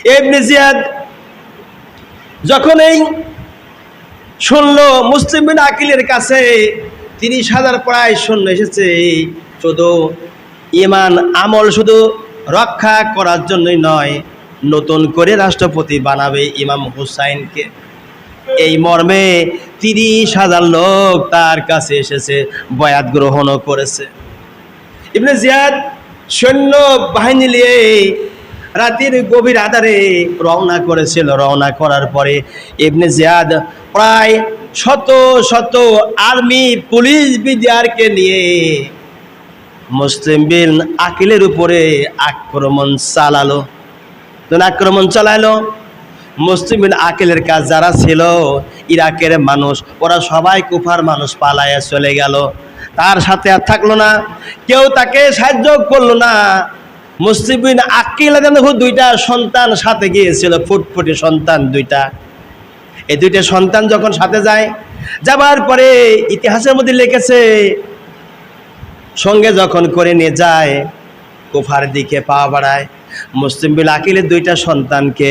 ইবনে জিয়াদ যখন এই শুনলো মুসলিম বিন আকিলের কাছে 30,000 প্রায় সৈন্য এসেছে, শুধু ঈমান আমল শুধু রক্ষা করার জন্যই নয়, নতুন করে রাষ্ট্রপতি বানাবে ইমাম হুসাইনকে। এই মর্মে 30,000 লোক তার কাছে এসেছে, বয়াত গ্রহণও করেছে। ইবনে জিয়াদ সৈন্য বাহিনী নিয়ে রাতের গভীর আধারে রওনা করেছিল। রওনা করার পরে ইবনে জিয়াদ প্রায় শত শত আর্মি পুলিশ বিডিআরকে নিয়ে মুসলিম বিন আকিলের উপরে আক্রমণ চালালো। আক্রমণ চালালো মুসলিম বিন আকিলের কাজ যারা ছিল ইরাকের মানুষ, ওরা সবাই কুফার মানুষ, পালায়া চলে গেল। তার সাথে আর থাকলো না, কেউ তাকে সাহায্য করলো না। মুসলিম বিন আকিল দুইটা সন্তান সাথে গিয়েছিল, ফুটফুটে সন্তান দুইটা। এই দুইটা সন্তান যখন সাথে যায়, যাবার পরে ইতিহাসের মধ্যে লিখেছে সঙ্গে যখন করে নিয়ে যায় কুফার দিকে পা বাড়ায়। মুসলিম বিন আকিলের দুইটা সন্তানকে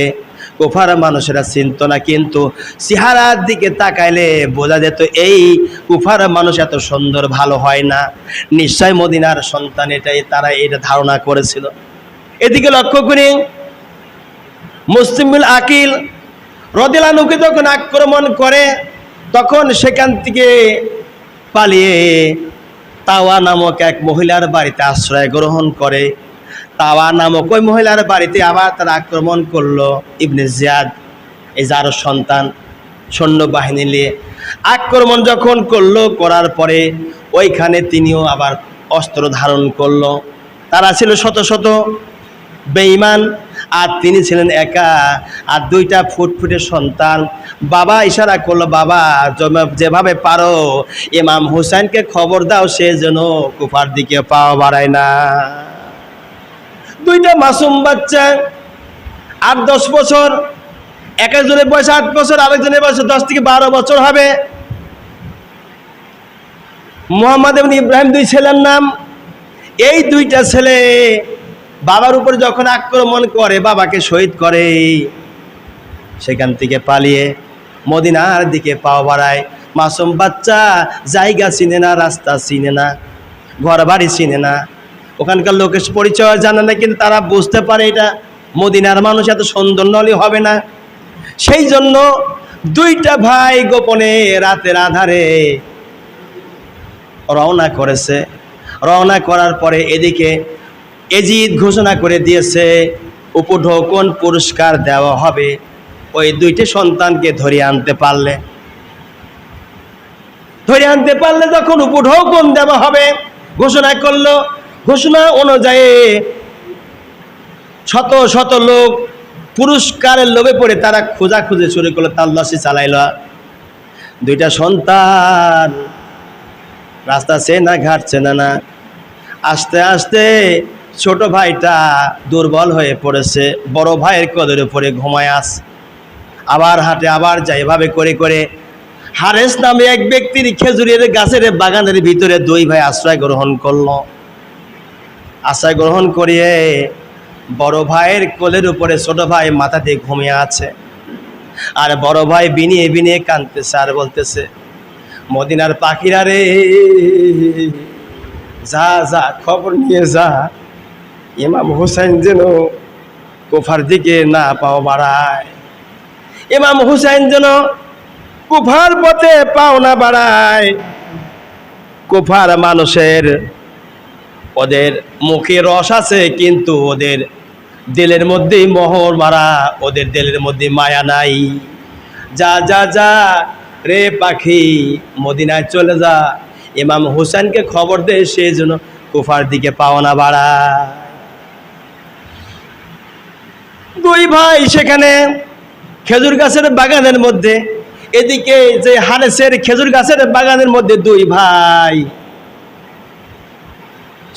কুফার মানুষেরা চিনত না, কিন্তু চেহারার দিকে তাকাইলে বোঝা যেত এই কুফার মানুষ এত সুন্দর ভালো হয় না, নিশ্চয় মদিনার সন্তান। এটাই তারা এটা ধারণা করেছিল। এদিকে লক্ষ্য করি মুসলিম বিন আকিল রাদিয়াল্লাহু আনহুকে যখন আক্রমণ করে, তখন সেখান থেকে পালিয়ে তাওয়া নামক এক মহিলার বাড়িতে আশ্রয় গ্রহণ করে। তাওয়া নামক ওই মহিলার বাড়িতে আবার তারা আক্রমণ করলো। ইবনে জিয়াদ এই যার সন্তান সৈন্যবাহিনী নিয়ে আক্রমণ যখন করলো, করার পরে ওইখানে তিনিও আবার অস্ত্র ধারণ করলো। তারা ছিল শত শত বেঈমান, আর তিনি ছিলেন একা, আর দুইটা ফুটফুটে সন্তান। বাবা ইশারা করলো, বাবা যেভাবে পারো ইমাম হুসাইনকে খবর দাও, সে যেন কুফার দিকে পা বাড়ায় না। দুইটা মাসুম বাচ্চা, 8-10 বছর, এক একজনের বয়স 8 বছর, আরেকজনের বয়স 10 থেকে 12 বছর হবে। মুহাম্মদ এবং ইব্রাহিম দুই ছেলের নাম। এই দুইটা ছেলে বাবার উপরে যখন আক্রমণ করে, বাবাকে শহীদ করে, সেখান থেকে পালিয়ে মদিনার দিকে পা বাড়ায়। মাসুম বাচ্চা জায়গা চিনে না, রাস্তা চিনে না, ঘর বাড়ি চিনে না, ওখানকার লোকের পরিচয় জানে না, কিন্তু তারা বুঝতে পারে এটা মদিনার মানুষ, এত সুন্দর নলি হবে না। সেই জন্য দুইটা ভাই গোপনে রাতের আধারে রওনা করেছে। রওনা করার পরে এদিকে এজিদ ঘোষণা করে দিয়েছে উপঢৌকন পুরস্কার দেওয়া হবে ওই দুইটি সন্তানকে ধরে আনতে পারলে। যখন উপঢৌকন দেওয়া হবে ঘোষণা করলো। ঘোষণা অনুযায়ী শত শত লোক পুরস্কারের লোভে পড়ে তারা খোঁজাখুঁজি শুরু করলো, তাল্লাশি চালাইল। দুইটা সন্তান রাস্তা চেনা ঘাট চেনা না, আস্তে আস্তে ছোট ভাইটা দুর্বল হয়ে পড়েছে, বড় ভাইয়ের কোলের উপরে ঘুমায় আছে, আবার হাঁটে আবার যায়। এভাবে করে করে হারেস নামে এক ব্যক্তির খেজুরের গাছের বাগানের ভিতরে দুই ভাই আশ্রয় গ্রহণ করলো। আশ্রয় গ্রহণ করিয়ে বড় ভাইয়ের কোলের উপরে ছোট ভাই মাথা দিয়ে ঘুমিয়ে আছে, আর বড় ভাই বিনিয়ে বিনিয়ে কাঁদতেছে আর বলতেছে, মদিনার পাখিরা রে, যা যা খবর নিয়ে যা, ইমাম হুসাইন যেন কুফার দিকে না পাও বাড়ায়, ইমাম হুসাইন যেন কুফার পথে পাও না বাড়ায়। কুফার মানুষের ওদের মুখে রস আছে, কিন্তু ওদের দিলের মধ্যে মোহর মারা, ওদের দিলের মধ্যে মায়া নাই। যা যা যা রে পাখি, মদিনায় চলে যা, ইমাম হুসাইনকে খবর দে, সে যেন কুফার দিকে পাওনা বাড়া। দুই ভাই সেখানে খেজুর গাছের বাগানের মধ্যে, এদিকে যে হারেসের খেজুর গাছের বাগানের মধ্যে দুই ভাই,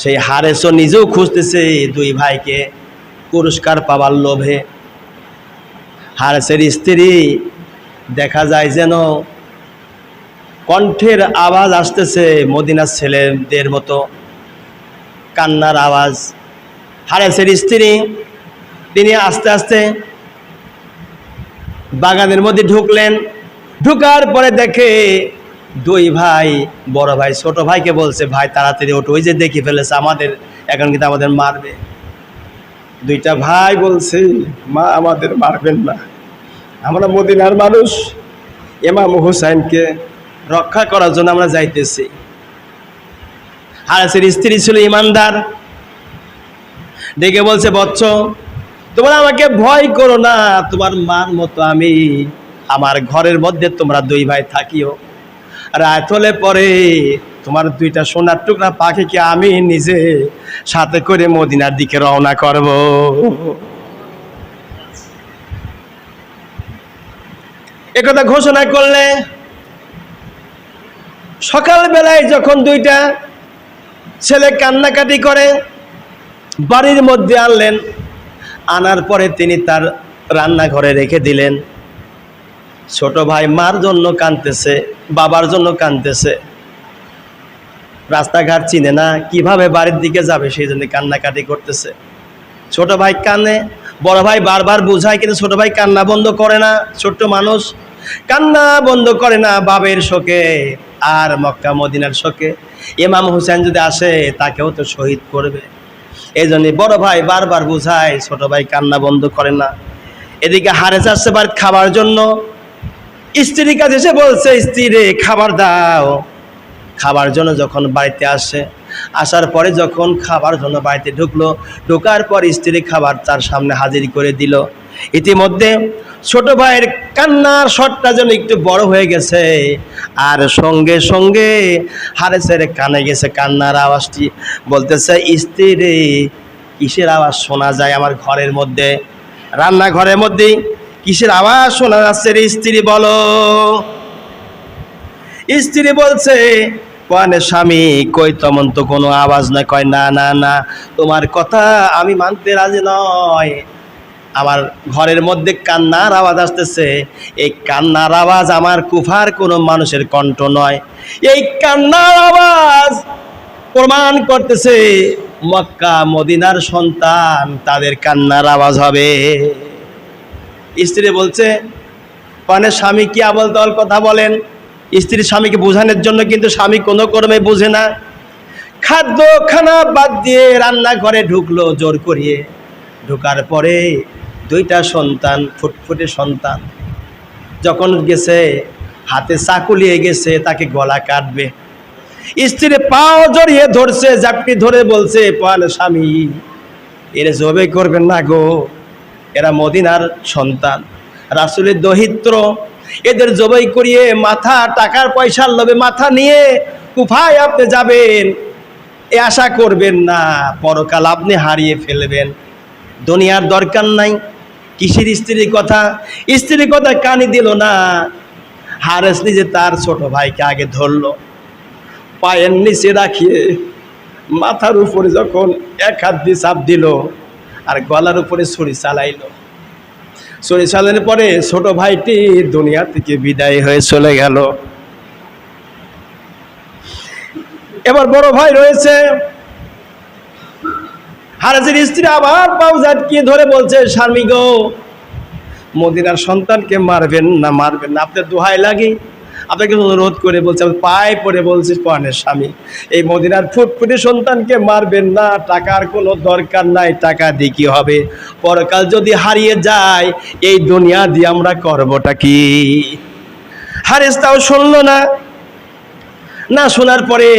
সেই হারেসও নিজেও খুঁজতেছে দুই ভাইকে পুরস্কার পাবার লোভে। হারেসের স্ত্রী দেখা যায় যেন কণ্ঠের আওয়াজ আসতেছে মদিনার ছেলেদের মতো, কান্নার আওয়াজ। হারেসের স্ত্রী তিনি আস্তে আস্তে বাগানের মধ্যে ঢুকলেন। ঢুকার পরে দেখে দুই ভাই, বড় ভাই ছোট ভাইকে বলছে, ভাই তাড়াতাড়ি ওঠো, ওই যে দেখে ফেলেছে আমাদের, এখন কিন্তু আমাদের মারবে। দুইটা ভাই বলছে, মা আমাদের মারবেন না, আমরা মদিনার মানুষ, ইমাম হুসাইনকে রক্ষা করার জন্য আমরা যাইতেছি। হারেসের স্ত্রী ছিল ইমানদার, ডেকে বলছে, বৎস তোমরা আমাকে ভয় করো না, তোমার মার মতো আমি আমার ঘরের মধ্যে তোমরা দুই ভাই থাকিও, রাত হলে পরে তোমার দুইটা সোনার টুকরা পাখিকে আমি নিজে সাথে করে মদিনার দিকে রওনা করব। একথা ঘোষণা করলে সকালবেলায় যখন দুইটা ছেলে কান্নাকাটি করে বাড়ির মধ্যে আনলেন, আনার পরে তিনি তার রান্নাঘরে রেখে দিলেন। ছোট ভাই মার জন্য কাঁদতেছে, বাবার জন্য কাঁদতেছে, রাস্তাঘাট চিনে না, কিভাবে বাড়ির দিকে যাবে সেই জন্য কান্নাকাটি করতেছে। ছোট ভাই কানে, বড় ভাই বারবার বোঝায়, কিন্তু ছোট ভাই কান্না বন্ধ করে না। ছোট্ট মানুষ কান্না বন্ধ করে না বাবের শোকে আর মক্কা মদিনার শোকে। ইমাম হুসেন যদি আসে তাকেও তো শহীদ করবে, এই জন্য বড় ভাই বারবার বোঝায়, ছোট ভাই কান্না বন্ধ করে না। এদিকে হারেস আসছে বাড়ি খাবার জন্য, স্ত্রীর কাছে এসে বলছে, স্ত্রী রে খাবার দাও। খাবার জন্য যখন বাড়িতে আসে, আসার পরে যখন খাবার জন্য বাড়িতে ঢুকলো, ঢোকার পর স্ত্রী খাবার তার সামনে হাজির করে দিল। ইতিমধ্যে ছোট ভাইয়ের কান্নার শটটা যেন একটু বড় হয়ে গেছে, আর সঙ্গে সঙ্গে হারেসের কানে গেছে কান্নার আওয়াজটি। বলতেছে, স্ত্রী রে কিসের আওয়াজ শোনা যায় আমার ঘরের মধ্যে, রান্নাঘরের মধ্যে কিসের আওয়াজ শোনা যাচ্ছে রে স্ত্রী বলো। স্ত্রী বলছে, কনে স্বামী কই তেমন তো কোনো আওয়াজ না। কয় না না না, তোমার কথা আমি মানতে রাজি নয়, আমার ঘরের মধ্যে কান্নার আওয়াজ আসতেছে। এই কান্নার আওয়াজ আমার কুফার কোনো মানুষের কণ্ঠ নয়, এই কান্নার আওয়াজ প্রমাণ করতেছে মক্কা মদিনার সন্তান, তাদের কান্নার আওয়াজ হবে। স্ত্রী বলছে, কনে স্বামী কি আবল তাবল কথা বলেন। স্ত্রী স্বামীকে বোঝানোর জন্য, কিন্তু স্বামী কোনো কর্মে বোঝে না। খাদ্য খানা বাদ দিয়ে রান্নাঘরে ঢুকলো জোর করিয়ে। ঢোকার পরে দুইটা সন্তান, ফুটফুটে সন্তান, যখন গেছে হাতে চাকু নিয়ে গেছে তাকে গলা কাটবে, স্ত্রী পাও জড়িয়ে ধরছে, জাপটি ধরে বলছে, পান স্বামী এরা জবে করবেন না গো, এরা মদিনার সন্তান, রাসূলের দহিত্র, এদের জবাই করিয়ে মাথা টাকার পয়সার লোভে মাথা নিয়ে কুফায় আপনি যাবেন, এ আশা করবেন না, পরকাল আপনি হারিয়ে ফেলবেন, দুনিয়ার দরকার নাই। কিসের স্ত্রীর কথা, স্ত্রীর কথা কানে দিল না। হারেস নিজে তার ছোট ভাইকে আগে ধরলো, পায়ের নিচে রাখিয়ে মাথার উপরে যখন এক হাত দিয়ে চাপ দিল আর গলার উপরে ছুরি চালাইলো। ছুরি চালানোর পরে ছোট ভাইটি দুনিয়া থেকে বিদায় হয়ে চলে গেল। এবার বড় ভাই রয়েছে। হারেসের স্ত্রী আবার পাও ঝাটকিয়ে ধরে বলছে, স্বামী গো, মদিনার সন্তানকে মারবেন না, মারবেন না, আপনার দোহাই লাগে, আপনাকে অনুরোধ করে বলছে, পায়ে পড়ে বলছে, পানের স্বামী এই মদিনার ফুটফুটে সন্তানকে মারবেন না, টাকার কোনো দরকার নাই, টাকা দিয়ে কি হবে, পরকাল যদি হারিয়ে যায় এই দুনিয়া দিয়ে আমরা করবোটা কি। হারেস তাও শুনলো না। না শোনার পরে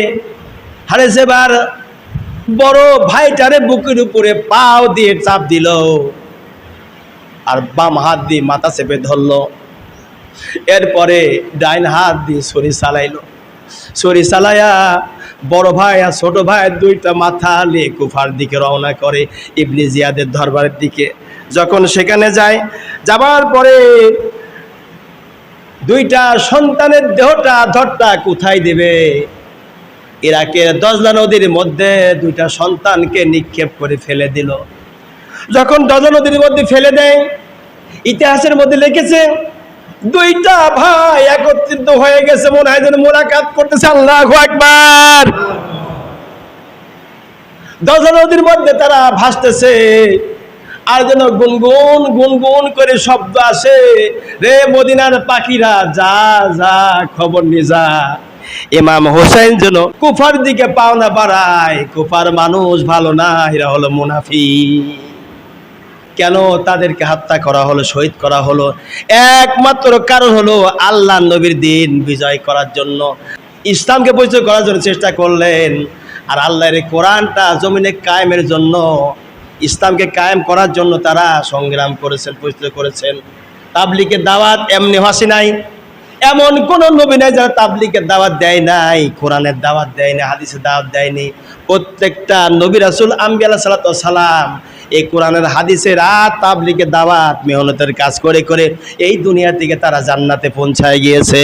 হারেস এবার বড় ভাইটারে বুকের উপরে পাও দিয়ে চাপ দিল আর বাম হাত দিয়ে মাথা চেপে ধরলো। এরপরে ডাইন হাত দিয়ে ছুরি চালাইলো। ছুরি চালাইয়া বড় ভাই আর ছোট ভাই দুইটা মাথা নিয়ে কুফার দিকে রওনা করে, ইবনে জিয়াদের দরবারের দিকে। যখন সেখানে যায়, যাবার পরে দুইটা সন্তানের দেহটা ধরটা কোথায় দেবে, ইরাকের দজলা নদীর মধ্যে দুইটা সন্তানকে নিক্ষেপ করে ফেলে দিল। যখন দজলা নদীর মধ্যে ফেলে দেয়, ইতিহাসের মধ্যে লিখেছে দুইটা ভাই একত্রিত হয়ে গেছে, মনে হয় যেন মোলাকাত করতেছে। আল্লাহু আকবার। দজলা নদীর মধ্যে তারা ভাসতেছে আর যেন গুনগুন গুনগুন করে শব্দ আসে, রে মদিনার পাখিরা যা যা খবর নিয়ে যা। ইমাম হোসেন যেন কুফার দিকে পাওনা বাড়ায়, কুফার মানুষ ভালো না, এরা হলো মুনাফিক। কেন তাদেরকে হত্যা করা হলো, শহীদ করা হলো? একমাত্র কারণ হলো আল্লাহ নবীর দিন বিজয় করার জন্য, ইসলামকে পরিচয় করার জন্য চেষ্টা করলেন। আর আল্লাহর এই কোরআনটা জমিনে কায়েমের জন্য, ইসলামকে কায়েম করার জন্য তারা সংগ্রাম করেছেন, পরিচয় করেছেন। তাবলীগের দাওয়াত এমনি হাসি নাই, এমন কোন নবী নাই যারা তাবলীগের দাওয়াত দেয় নাই, কোরআনের দাওয়াত দেয় না, হাদিসের দাওয়াত দেয়নি। প্রত্যেকটা নবী রাসূল আম্বিয়া আলাইহিস সালাতু ওয়াস সালাম এই কোরআনের হাদিসের আর তাবলীগের দাওয়াত মেহনতের কাজ করে করে এই দুনিয়া থেকে তারা জান্নাতে পৌঁছায় গিয়েছে।